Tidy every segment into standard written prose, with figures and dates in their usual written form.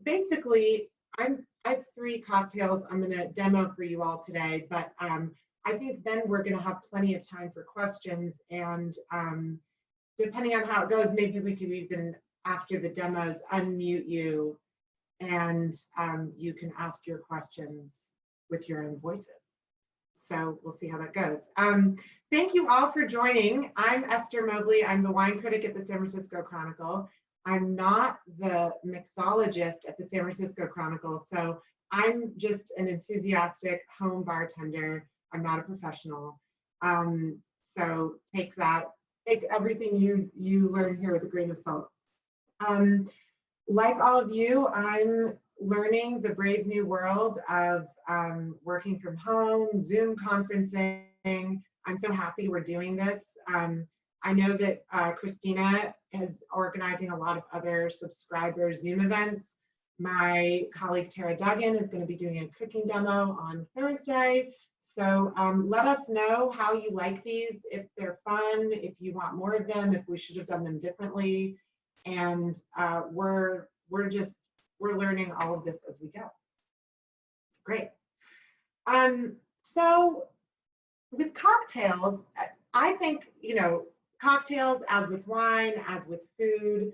Basically, I have 3 cocktails I'm going to demo for you all today, but I think then we're going to have plenty of time for questions, and depending on how it goes, maybe we could even, after the demos, unmute you, and you can ask your questions with your own voices. So we'll see how that goes. Thank you all for joining. I'm Esther Mobley. I'm the wine critic at the San Francisco Chronicle. I'm not the mixologist at the San Francisco Chronicle, so I'm just an enthusiastic home bartender. I'm not a professional. So take everything you learn here with a grain of salt. Like all of you, I'm learning the brave new world of working from home, Zoom conferencing. I'm so happy we're doing this. I know that Christina is organizing a lot of other subscriber Zoom events. My colleague Tara Duggan is going to be doing a cooking demo on Thursday. So let us know how you like these, if they're fun, if you want more of them, if we should have done them differently. And we're learning all of this as we go. Great. So with cocktails, I think, cocktails, as with wine, as with food,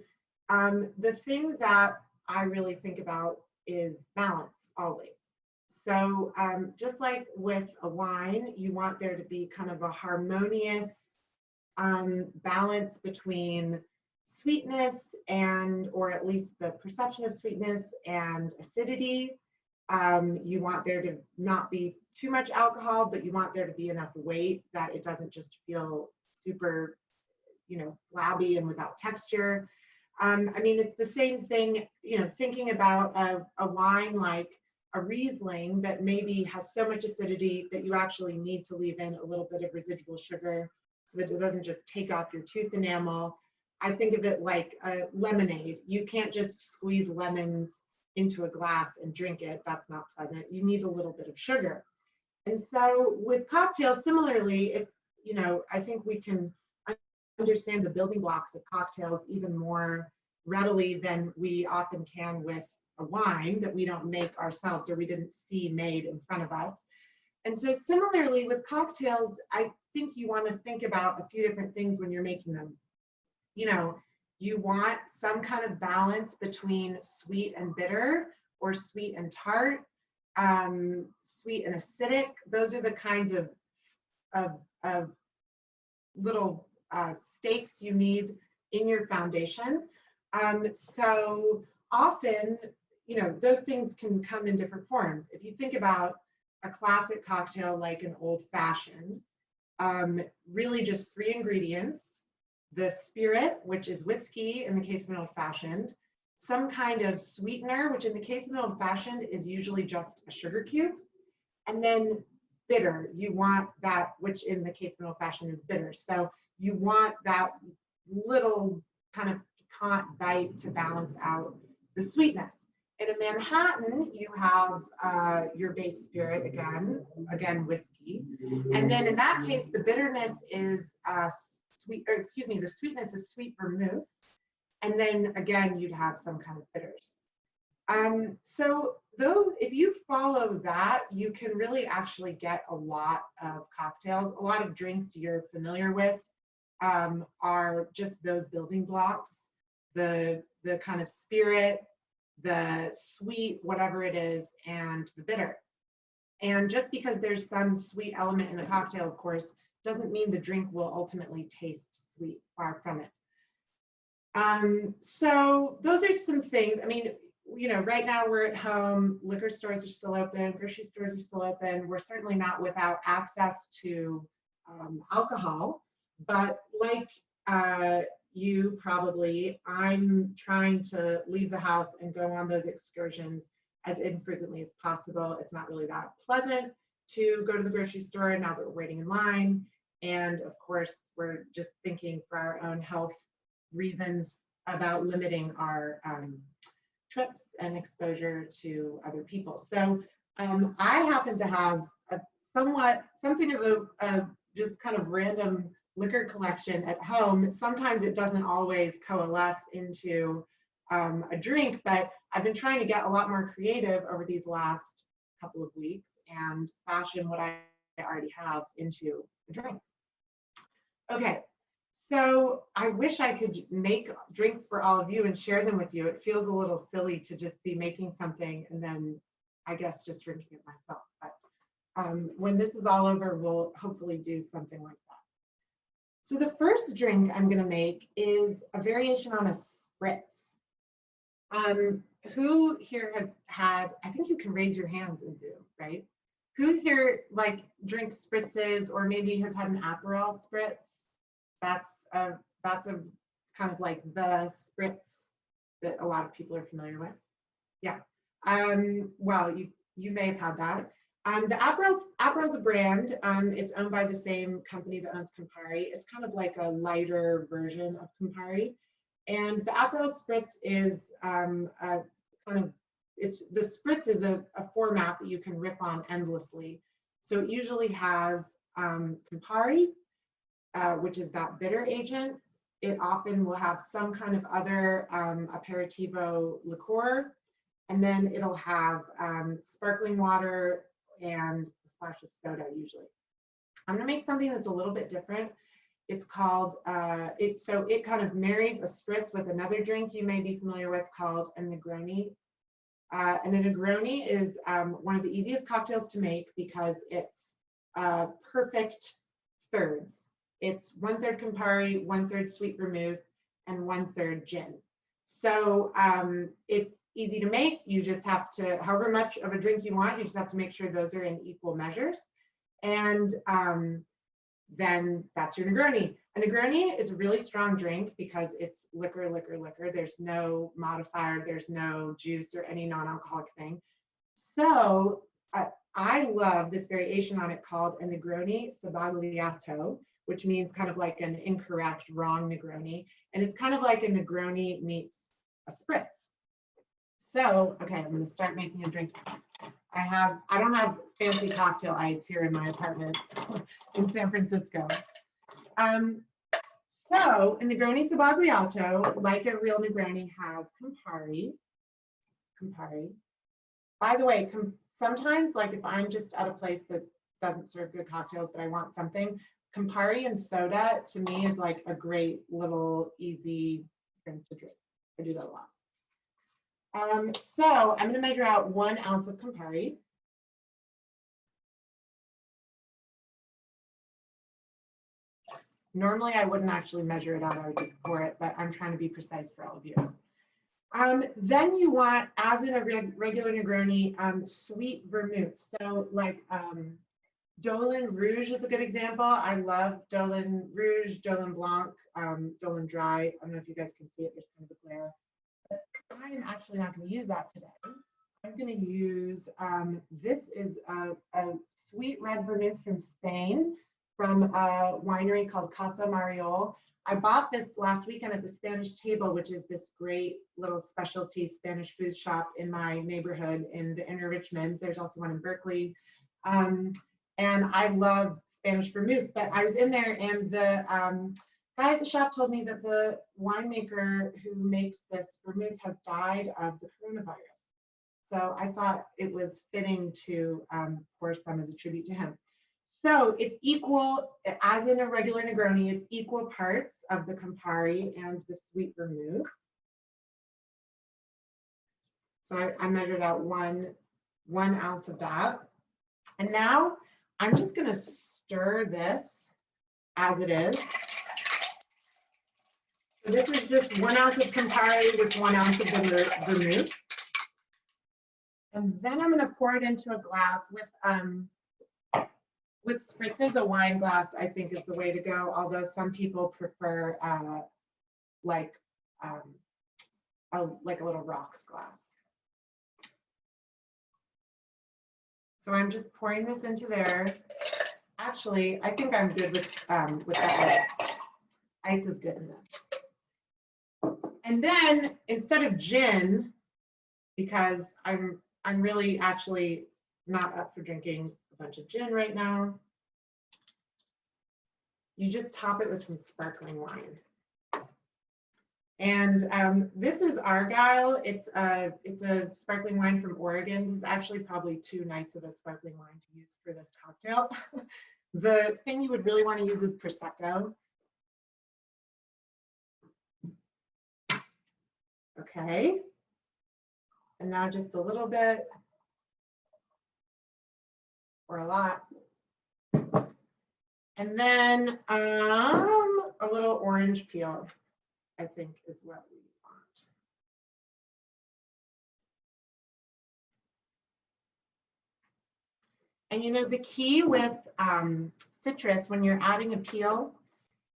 the thing that I really think about is balance always. So just like with a wine, you want there to be kind of a harmonious balance between sweetness or at least the perception of sweetness, and acidity. You want there to not be too much alcohol, but you want there to be enough weight that it doesn't just feel super, flabby and without texture. I mean, it's the same thing, thinking about a wine like a Riesling that maybe has so much acidity that you actually need to leave in a little bit of residual sugar so that it doesn't just take off your tooth enamel. I think of it like a lemonade. You can't just squeeze lemons into a glass and drink it. That's not pleasant. You need a little bit of sugar. And so with cocktails, similarly, it's, I think we can understand the building blocks of cocktails even more readily than we often can with a wine that we don't make ourselves or we didn't see made in front of us. And so similarly with cocktails, I think you want to think about a few different things when you're making them. You want some kind of balance between sweet and bitter, or sweet and tart, sweet and acidic. Those are the kinds of little stakes you need in your foundation. So often, those things can come in different forms. If you think about a classic cocktail like an old fashioned, really just 3 ingredients: the spirit, which is whiskey in the case of an old fashioned, some kind of sweetener, which in the case of an old fashioned is usually just a sugar cube, and then bitter. You want that, which in the case of an old fashioned is bitter. So you want that little kind of piquant bite to balance out the sweetness. In a Manhattan, you have your base spirit, again whiskey, and then in that case, the bitterness is the sweetness is sweet vermouth, and then again you'd have some kind of bitters. So though, if you follow that, you can really actually get a lot of cocktails. A lot of drinks you're familiar with are just those building blocks: the kind of spirit, the sweet, whatever it is, and the bitter. And just because there's some sweet element in a cocktail, of course, doesn't mean the drink will ultimately taste sweet. Far from it. So those are some things. I mean, right now we're at home, liquor stores are still open, grocery stores are still open. We're certainly not without access to alcohol, but like you probably, I'm trying to leave the house and go on those excursions as infrequently as possible. It's not really that pleasant to go to the grocery store now that we're waiting in line. And of course, we're just thinking for our own health reasons about limiting our trips and exposure to other people. So I happen to have something of a just kind of random liquor collection at home. Sometimes it doesn't always coalesce into a drink, but I've been trying to get a lot more creative over these last couple of weeks and fashion what I already have into a drink. Okay, so I wish I could make drinks for all of you and share them with you. It feels a little silly to just be making something and then I guess just drinking it myself. But when this is all over, we'll hopefully do something like that. So the first drink I'm gonna make is a variation on a spritz. Who here has had, I think you can raise your hands in Zoom, right? Who here like drinks spritzes or maybe has had an Aperol spritz? That's a kind of like the spritz that a lot of people are familiar with. Yeah. Well, you may have had that. The Aperol's a brand. It's owned by the same company that owns Campari. It's kind of like a lighter version of Campari. And the Aperol Spritz is the Spritz is a format that you can riff on endlessly. So it usually has Campari, which is that bitter agent. It often will have some kind of other aperitivo liqueur, and then it'll have sparkling water and a splash of soda usually. I'm gonna make something that's a little bit different. It's called, so it kind of marries a spritz with another drink you may be familiar with called a negroni. And a negroni is one of the easiest cocktails to make because it's perfect thirds. It's 1/3 Campari, 1/3 sweet vermouth, and 1/3 gin. So it's easy to make. You just have to, however much of a drink you want, you just have to make sure those are in equal measures. And then that's your Negroni. A Negroni is a really strong drink because it's liquor, liquor, liquor. There's no modifier, there's no juice or any non-alcoholic thing. So I love this variation on it called a Negroni sbagliato, which means kind of like an incorrect, wrong Negroni. And it's kind of like a Negroni meets a spritz. So, okay, I'm gonna start making a drink. I don't have fancy cocktail ice here in my apartment in San Francisco. So a Negroni sbagliato, like a real Negroni, has Campari. By the way, sometimes, like if I'm just at a place that doesn't serve good cocktails, but I want something, Campari and soda to me is like a great little easy thing to drink. I do that a lot. So I'm going to measure out 1 ounce of Campari. Normally I wouldn't actually measure it out, I would just pour it, but I'm trying to be precise for all of you. Then you want, as in a regular Negroni, sweet vermouth. So like Dolin Rouge is a good example. I love Dolin Rouge, Dolin Blanc, Dolin Dry. I don't know if you guys can see it, there's kind of a glare. I'm actually not going to use that today. I'm going to use, this is a sweet red vermouth from Spain, from a winery called Casa Mariol. I bought this last weekend at the Spanish Table, which is this great little specialty Spanish food shop in my neighborhood in the inner Richmond. There's also one in Berkeley. And I love Spanish vermouth, but I was in there and the guy at the shop told me that the winemaker who makes this vermouth has died of the coronavirus. So I thought it was fitting to pour some as a tribute to him. So it's equal, as in a regular Negroni, it's equal parts of the Campari and the sweet vermouth. So I measured out one ounce of that. And now I'm just gonna stir this as it is. So this is just 1 ounce of Campari with 1 ounce of vermouth. And then I'm gonna pour it into a glass with spritzes. A wine glass, I think, is the way to go, although some people prefer like a little rocks glass. So I'm just pouring this into there. Actually, I think I'm good with the ice. Ice is good in this. And then instead of gin, because I'm really actually not up for drinking a bunch of gin right now, you just top it with some sparkling wine. And this is Argyle. It's a sparkling wine from Oregon. This is actually probably too nice of a sparkling wine to use for this cocktail. The thing you would really want to use is Prosecco. Okay. And now just a little bit or a lot. And then a little orange peel, I think, is what we want. And you know, the key with citrus when you're adding a peel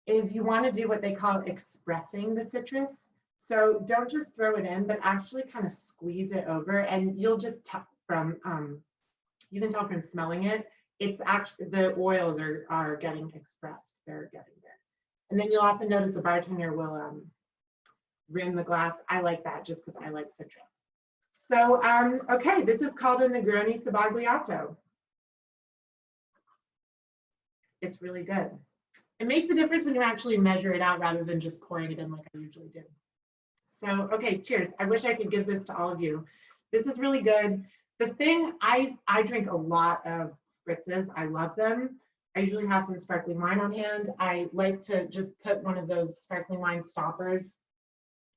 is you want to do what they call expressing the citrus. So don't just throw it in, but actually kind of squeeze it over, and you'll just tell from you can tell from smelling it. It's actually the oils are getting expressed. They're getting there, and then you'll often notice a bartender will rim the glass. I like that just because I like citrus. So okay, this is called a negroni sbagliato. It's really good. It makes a difference when you actually measure it out rather than just pouring it in like I usually do. So, okay, cheers. I wish I could give this to all of you. This is really good. The thing, I drink a lot of spritzes. I love them. I usually have some sparkling wine on hand. I like to just put one of those sparkling wine stoppers,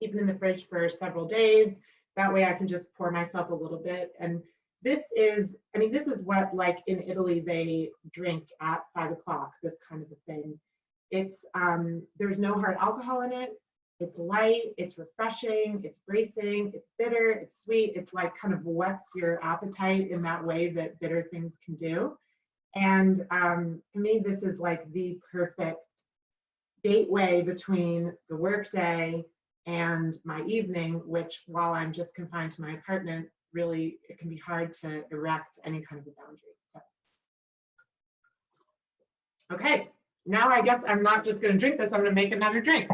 keep it in the fridge for several days. That way I can just pour myself a little bit. And this is, I mean, this is what like in Italy they drink at 5 o'clock, this kind of a thing. It's, there's no hard alcohol in it. It's light, it's refreshing, it's bracing, it's bitter, it's sweet. It's like kind of whets your appetite in that way that bitter things can do. And to me, this is like the perfect gateway between the workday and my evening, which while I'm just confined to my apartment, really, it can be hard to erect any kind of a boundary. So, okay, now I guess I'm not just gonna drink this, I'm gonna make another drink.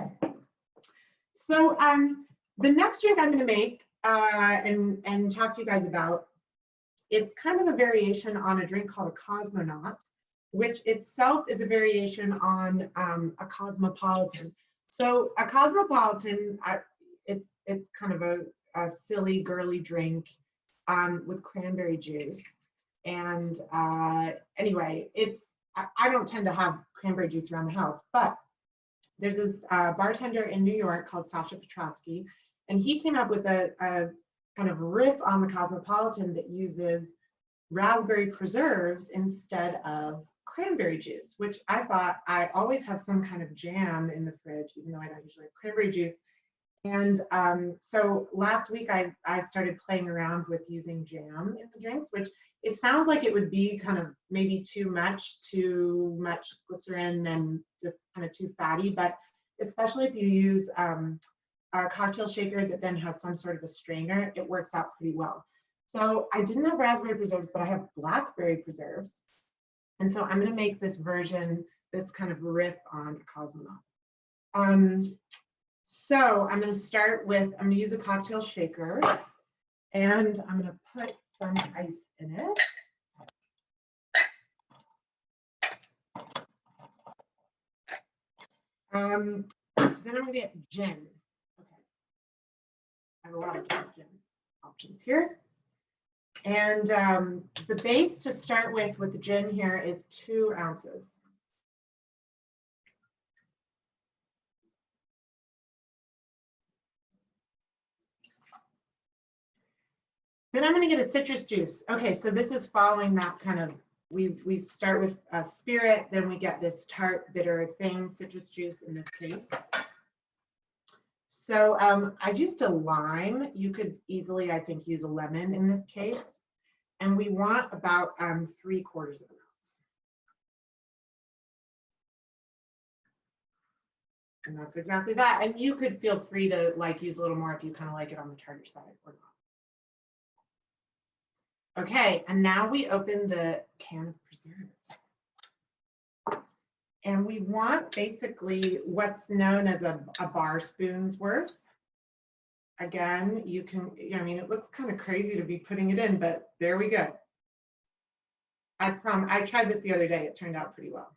So the next drink I'm going to make and talk to you guys about, it's kind of a variation on a drink called a cosmonaut, which itself is a variation on a cosmopolitan. So a cosmopolitan, it's kind of a silly, girly drink with cranberry juice. And anyway, I don't tend to have cranberry juice around the house, but there's this bartender in New York called Sasha Petrosky, and he came up with a kind of riff on the cosmopolitan that uses raspberry preserves instead of cranberry juice, which I thought, I always have some kind of jam in the fridge, even though I don't usually have cranberry juice. And so last week I started playing around with using jam in the drinks, which it sounds like it would be kind of maybe too much glycerin and just kind of too fatty, but especially if you use a cocktail shaker that then has some sort of a strainer, it works out pretty well. So I didn't have raspberry preserves, but I have blackberry preserves. And so I'm gonna make this version, this kind of riff on a cosmonaut. So I'm going to start with, I'm going to use a cocktail shaker, and I'm going to put some ice in it. Then I'm going to get gin. Okay. I have a lot of gin options here. And the base to start with the gin here is 2 ounces. Then I'm going to get a citrus juice. Okay, so this is following that kind of, we start with a spirit, then we get this tart, bitter thing, citrus juice in this case. So I used a lime. You could easily, I think, use a lemon in this case. And we want about 3/4 of an ounce. And that's exactly that. And you could feel free to like use a little more if you kind of like it on the tartar side or not. Okay, and now we open the can of preserves. And we want basically what's known as a bar spoon's worth. Again, you can, I mean, it looks kind of crazy to be putting it in, but there we go. I tried this the other day, it turned out pretty well.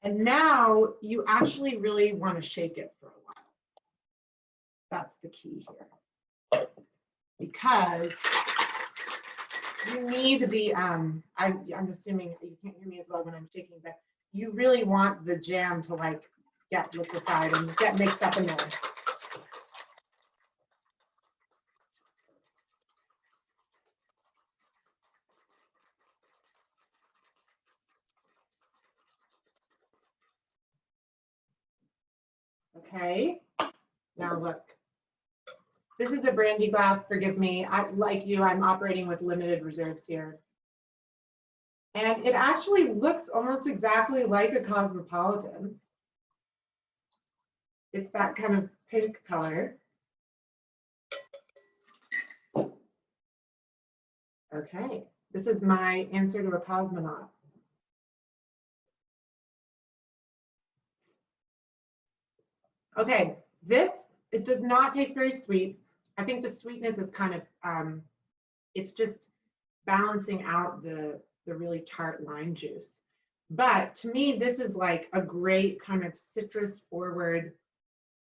And now you actually really want to shake it for a while. That's the key here. Because you need the, I'm assuming you can't hear me as well when I'm shaking, but you really want the jam to like get liquefied and get mixed up in there. Okay, now look. This is a brandy glass, forgive me. Like you, I'm operating with limited reserves here. And it actually looks almost exactly like a Cosmopolitan. It's that kind of pink color. Okay, this is my answer to a cosmonaut. Okay, it does not taste very sweet. I think the sweetness is kind of, it's just balancing out the really tart lime juice. But to me, this is like a great kind of citrus forward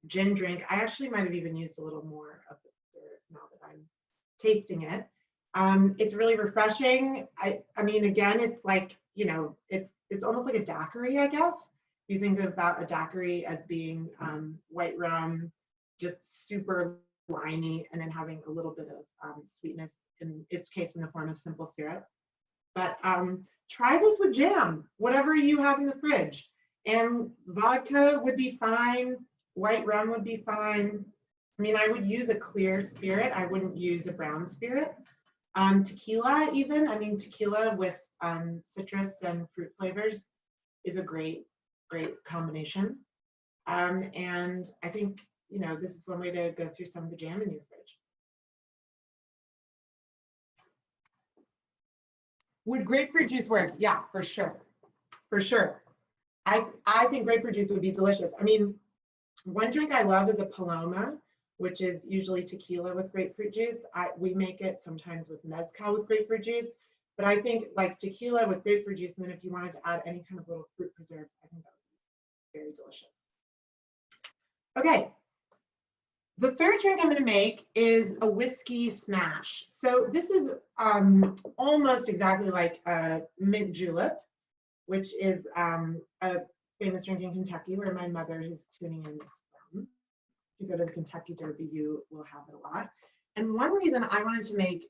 gin drink. I actually might have even used a little more of the preserves now that I'm tasting it. It's really refreshing. I mean, again, it's like, you know, it's almost like a daiquiri, I guess. You think about a daiquiri as being white rum, just super limey, and then having a little bit of sweetness, in its case, in the form of simple syrup. But try this with jam, whatever you have in the fridge. And vodka would be fine. White rum would be fine. I mean, I would use a clear spirit. I wouldn't use a brown spirit. Tequila even, I mean, tequila with citrus and fruit flavors is a great combination. And I think, you know, this is one way to go through some of the jam in your fridge. Would grapefruit juice work? Yeah, for sure. For sure. I think grapefruit juice would be delicious. I mean, one drink I love is a Paloma, which is usually tequila with grapefruit juice. We make it sometimes with mezcal with grapefruit juice, but I think like tequila with grapefruit juice, and then if you wanted to add any kind of little fruit preserves, I think that would be very delicious. Okay, the third drink I'm going to make is a whiskey smash. So this is almost exactly like a mint julep, which is a famous drink in Kentucky where my mother is tuning in from. If you go to the Kentucky Derby, you will have it a lot. And one reason I wanted to make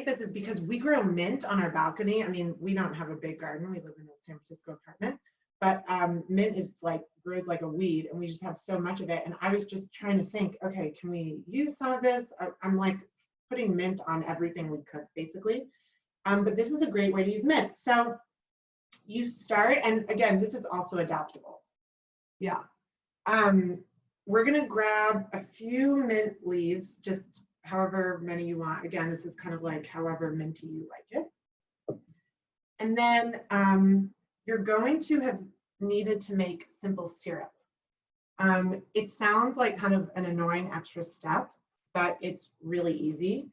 this is because we grow mint on our balcony. I mean, we don't have a big garden. We live in a San Francisco apartment, but mint is like grows like a weed, and we just have so much of it. And I was just trying to think, okay, can we use some of this? I'm like putting mint on everything we cook, basically. But this is a great way to use mint. So you start, and again, this is also adaptable. Yeah. We're gonna grab a few mint leaves, just however many you want. Again, this is kind of like however minty you like it. And then you're going to have needed to make simple syrup. It sounds like kind of an annoying extra step, but it's really easy.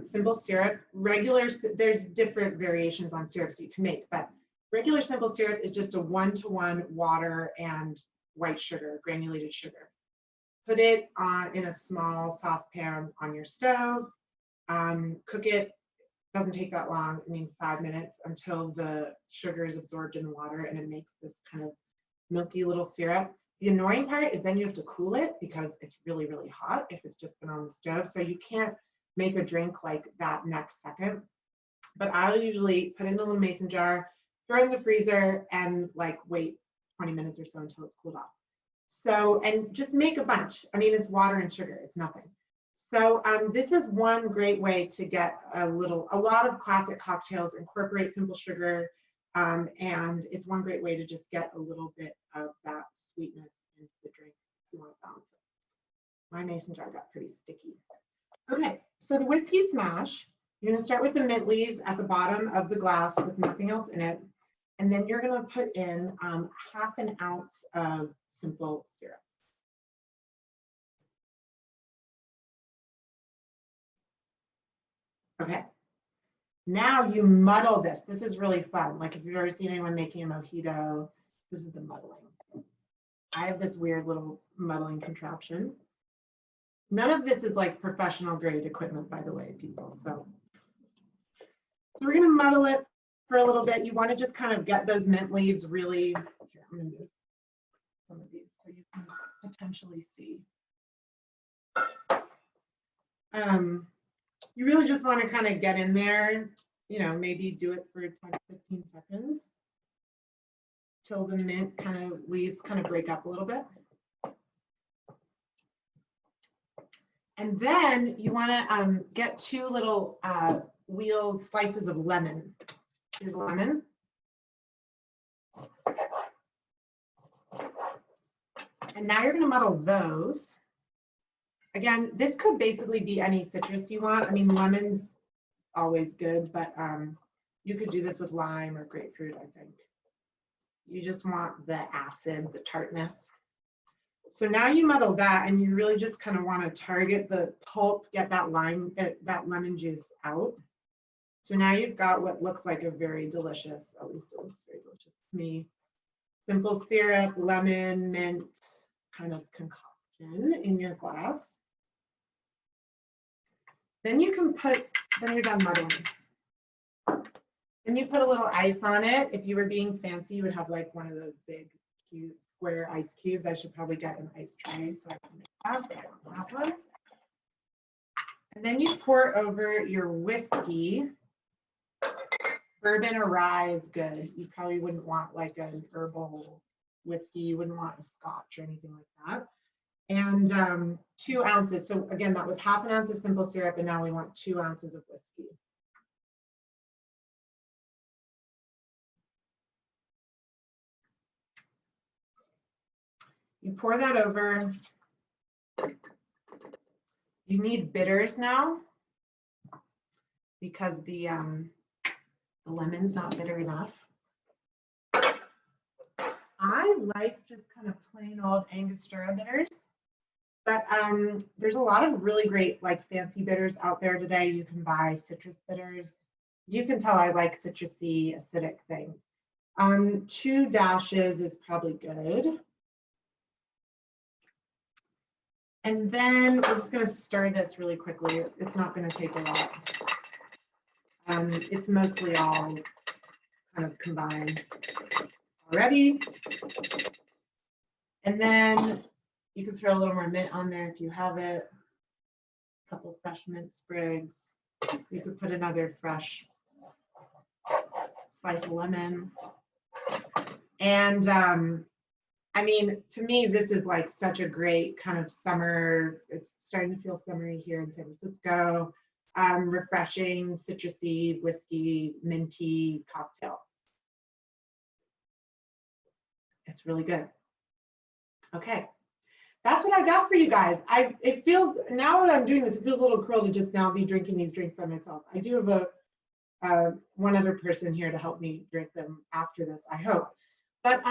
Simple syrup, there's different variations on syrups you can make, but regular simple syrup is just a 1-to-1 water and white sugar, granulated sugar. Put it in a small saucepan on your stove. Cook it, doesn't take that long, I mean 5 minutes, until the sugar is absorbed in the water and it makes this kind of milky little syrup. The annoying part is then you have to cool it because it's really, really hot if it's just been on the stove. So you can't make a drink like that next second. But I'll usually put it in a little mason jar, throw it in the freezer, and like wait 20 minutes or so until it's cooled off. So, and just make a bunch. I mean, it's water and sugar, it's nothing. So this is one great way to get a lot of classic cocktails incorporate simple sugar, and it's one great way to just get a little bit of that sweetness into the drink if you want to balance it. My mason jar got pretty sticky. Okay, so the whiskey smash, you're gonna start with the mint leaves at the bottom of the glass with nothing else in it. And then you're gonna put in 1/2 ounce of simple syrup. Okay, Now you muddle this. This is really fun. Like if you've ever seen anyone making a mojito, this is the muddling. I have this weird little muddling contraption. None of this is like professional grade equipment, by the way, people. So we're gonna muddle it for a little bit. You wanna just kind of get those mint leaves really, here, I'm gonna do some of these so you can potentially see. You really just want to kind of get in there, you know, maybe do it for 10, 15 seconds till the mint kind of leaves kind of break up a little bit. And then you want to get 2 little slices of lemon. Here's lemon. And now you're going to muddle those. Again, this could basically be any citrus you want. I mean, lemon's always good, but you could do this with lime or grapefruit, I think. You just want the acid, the tartness. So now you muddle that, and you really just kind of want to target the pulp, get that lemon juice out. So now you've got what looks like a very delicious, at least it looks very delicious to me, simple syrup, lemon, mint kind of concoction in your glass. Then you can then you're done muddling. Then you put a little ice on it. If you were being fancy, you would have like one of those big cube, square ice cubes. I should probably get an ice tray so I can make that, but I don't have one. And then you pour over your whiskey. Bourbon or rye is good. You probably wouldn't want like an herbal whiskey. You wouldn't want a scotch or anything like that. And 2 ounces. So again, that was ½ an ounce of simple syrup, and now we want 2 ounces of whiskey. You pour that over. You need bitters now because the lemon's not bitter enough. I like just kind of plain old Angostura bitters. But there's a lot of really great like fancy bitters out there today. You can buy citrus bitters. You can tell I like citrusy, acidic things. 2 dashes is probably good. And then we're just going to stir this really quickly. It's not going to take a lot. It's mostly all kind of combined already. And then you can throw a little more mint on there if you have it. A couple fresh mint sprigs. You could put another fresh slice of lemon. And I mean, to me, this is like such a great kind of summer. It's starting to feel summery here in San Francisco. Refreshing, citrusy, whiskey, minty cocktail. It's really good. Okay. That's what I got for you guys. It feels, now that I'm doing this, it feels a little cruel to just now be drinking these drinks by myself. I do have one other person here to help me drink them after this, I hope. But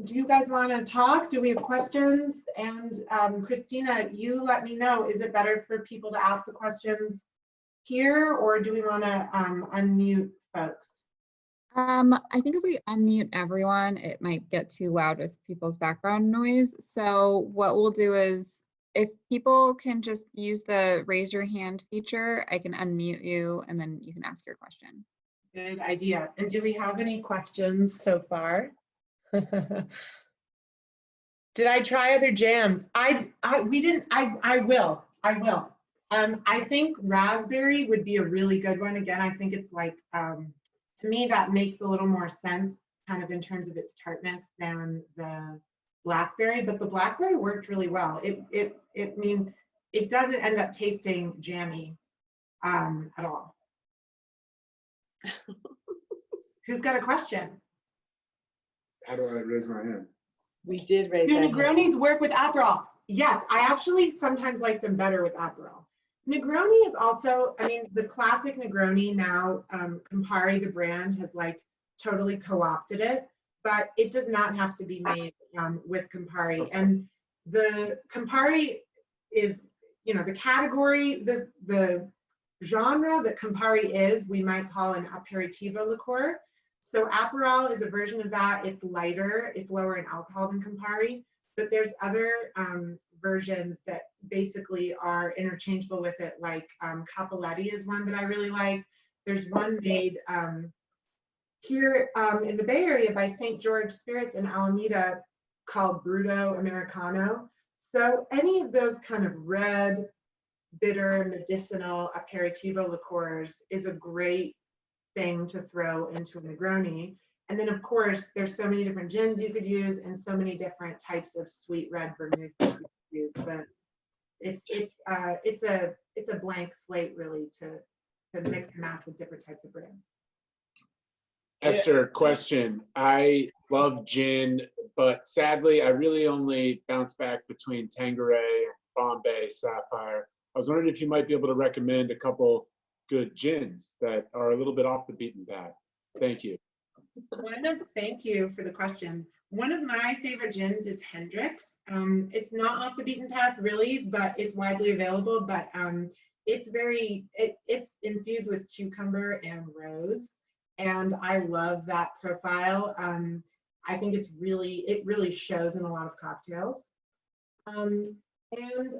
do you guys want to talk? Do we have questions? And Christina, you let me know, is it better for people to ask the questions here, or do we want to unmute folks? I think if we unmute everyone, it might get too loud with people's background noise. So what we'll do is, if people can just use the raise your hand feature, I can unmute you and then you can ask your question. Good idea. And do we have any questions so far? Did I try other jams? I will. I think raspberry would be a really good one. Again, I think it's like, to me, that makes a little more sense kind of in terms of its tartness than the blackberry, but the blackberry worked really well. It doesn't end up tasting jammy at all. Who's got a question? How do I raise my hand? We did raise Do our hand. Negronis work with Aperol? Yes, I actually sometimes like them better with Aperol. Negroni is also, I mean, the classic Negroni now, Campari, the brand, has like totally co-opted it, but it does not have to be made with Campari. And the Campari is, you know, the category, the genre that Campari is, we might call an aperitivo liqueur. So Aperol is a version of that. It's lighter, it's lower in alcohol than Campari, but there's other versions that basically are interchangeable with it, like Cappelletti is one that I really like. There's one made here in the Bay Area by St. George Spirits in Alameda called Bruto Americano. So any of those kind of red, bitter, medicinal aperitivo liqueurs is a great thing to throw into a Negroni. And then of course, there's so many different gins you could use and so many different types of sweet red vermouth that you could use. But it's a blank slate really to mix and match with different types of brands. Esther, question. I love gin, but sadly, I really only bounce back between Tanqueray, Bombay, Sapphire. I was wondering if you might be able to recommend a couple good gins that are a little bit off the beaten path. Thank you. Thank you for the question. One of my favorite gins is Hendrick's. It's not off the beaten path really, but it's widely available. But it's infused with cucumber and rose. And I love that profile. I think it really shows in a lot of cocktails. And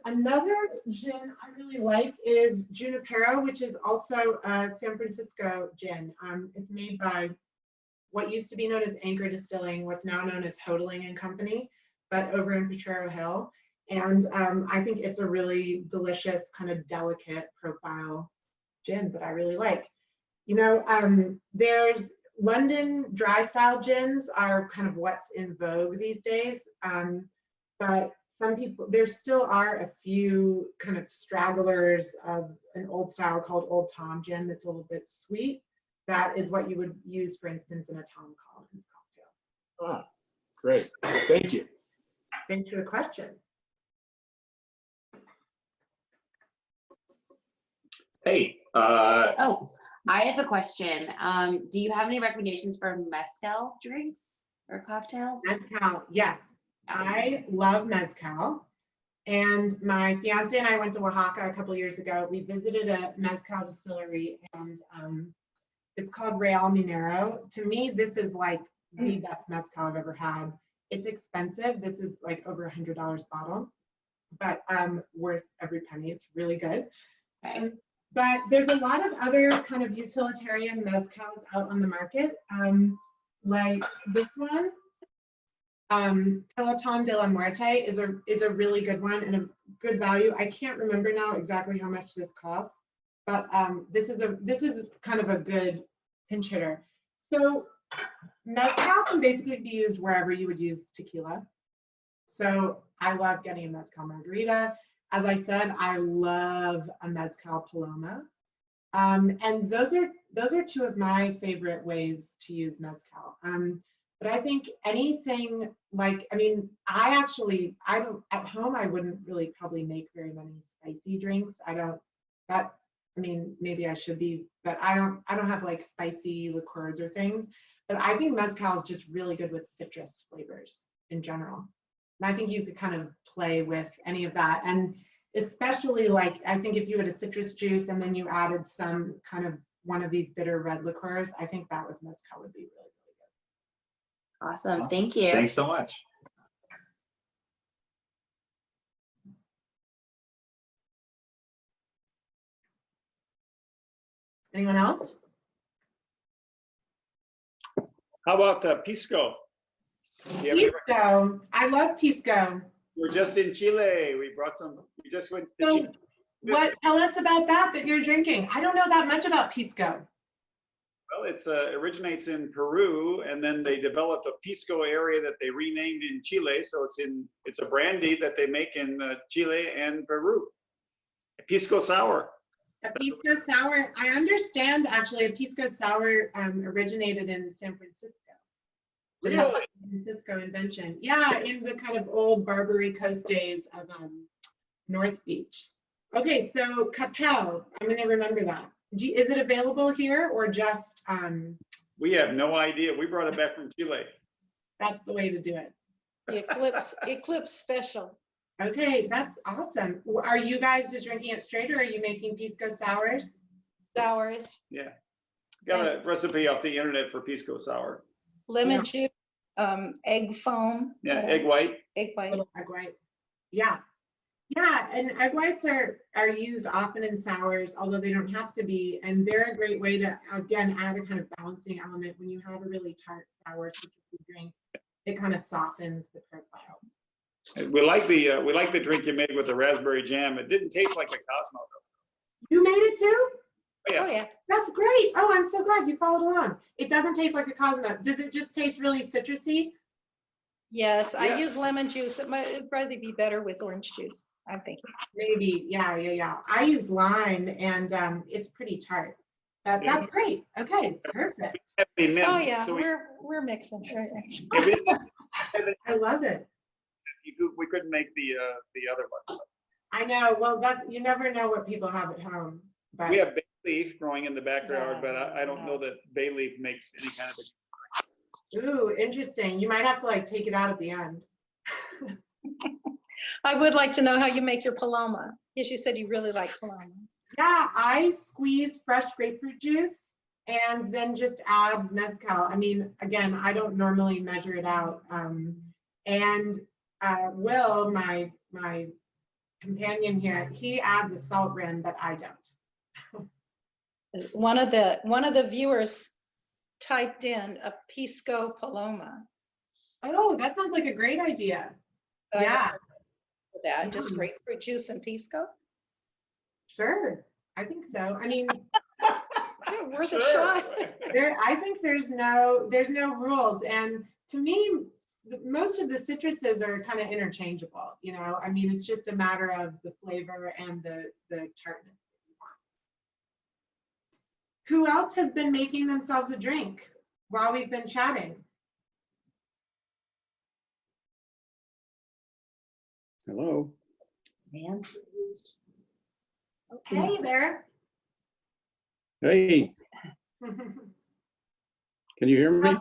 another gin I really like is Junipero, which is also a San Francisco gin. It's made by what used to be known as Anchor Distilling, what's now known as Hodling and Company, but over in Potrero Hill. And I think it's a really delicious, kind of delicate profile gin that I really like. You know, there's London dry style gins are kind of what's in vogue these days. But some people, there still are a few kind of stragglers of an old style called Old Tom gin that's a little bit sweet. That is what you would use, for instance, in a Tom Collins cocktail. Ah, great. Thank you. Thanks for the question. Hey, Oh, I have a question. Do you have any recommendations for mezcal drinks or cocktails? Mezcal, yes. I love mezcal. And my fiance and I went to Oaxaca a couple years ago. We visited a mezcal distillery and it's called Real Minero. To me, this is like the best mezcal I've ever had. It's expensive. This is like over $100 a bottle, but worth every penny. It's really good. Okay. But there's a lot of other kind of utilitarian mezcals out on the market, like this one. Peloton de la Muerte is a really good one and a good value. I can't remember now exactly how much this costs, but this is kind of a good pinch hitter. So mezcal can basically be used wherever you would use tequila. So I love getting a mezcal margarita. As I said, I love a mezcal paloma. And those are two of my favorite ways to use mezcal. But I think anything like, I mean, I don't, at home, I wouldn't really probably make very many spicy drinks. I mean, maybe I should be, but I don't have like spicy liqueurs or things. But I think mezcal is just really good with citrus flavors in general. And I think you could kind of play with any of that. And especially like, I think if you had a citrus juice and then you added some kind of one of these bitter red liqueurs, I think that with mezcal would be really, really good. Awesome. Thank you. thanks so much. Anyone else? How about Pisco? Do you have any Pisco. I love Pisco. We're just in Chile. We just went to Chile. Tell us about that you're drinking. I don't know that much about Pisco. Well, it originates in Peru, and then they developed a Pisco area that they renamed in Chile. So it's a brandy that they make in Chile and Peru. A Pisco sour. A Pisco sour. I understand actually a Pisco sour originated in San Francisco. Really? San Francisco invention. Yeah, in the kind of old Barbary Coast days of North Beach. Okay, so Capel. I'm going to remember that. Is it available here or just? We have no idea. We brought it back from Chile. That's the way to do it. The Eclipse Special. Okay, that's awesome. Are you guys just drinking it straight or are you making Pisco sours? Sours, Yeah. Got a recipe off the internet for pisco sour. lemon juice, egg foam. Yeah, egg white. Egg white. Little egg white. Yeah. Yeah, and egg whites are used often in sours, although they don't have to be. And they're a great way to, again, add a kind of balancing element when you have a really tart sour citrusy drink. It kind of softens the profile. We like the drink you made with the raspberry jam. It didn't taste like the Cosmo though. You made it too? Oh, yeah. Oh, yeah. That's great. Oh, I'm so glad you followed along. It doesn't taste like a Cosmo. Does it just taste really citrusy? Yes, Yeah. I use lemon juice. It'd probably be better with orange juice, I'm thinking. Maybe. Yeah. I used lime and it's pretty tart. That's great. Okay, perfect. Oh, yeah, So we're mixing. Right. I love it. we couldn't make the other one. I know. Well, you never know what people have at home. But We have bay leaf growing in the backyard, but I don't know that bay leaf makes any kind of ooh, interesting. You might have to like take it out at the end. I would like to know how you make your paloma. Yes, you said you really like paloma. Yeah, I squeeze fresh grapefruit juice and then just add mezcal. I mean, again, I don't normally measure it out. And Will, my companion here, he adds a salt rim, but I don't. One of the viewers typed in a pisco paloma. Oh, that sounds like a great idea. So I Yeah. got that just grapefruit juice and pisco. Sure, I think so. I mean, Yeah, worth a shot. I think there's no rules, and to me, most of the citruses are kind of interchangeable. You know, I mean, it's just a matter of the flavor and the tartness that you want. Who else has been making themselves a drink while we've been chatting? Hello. Man. Hey there. Hey, can you hear me?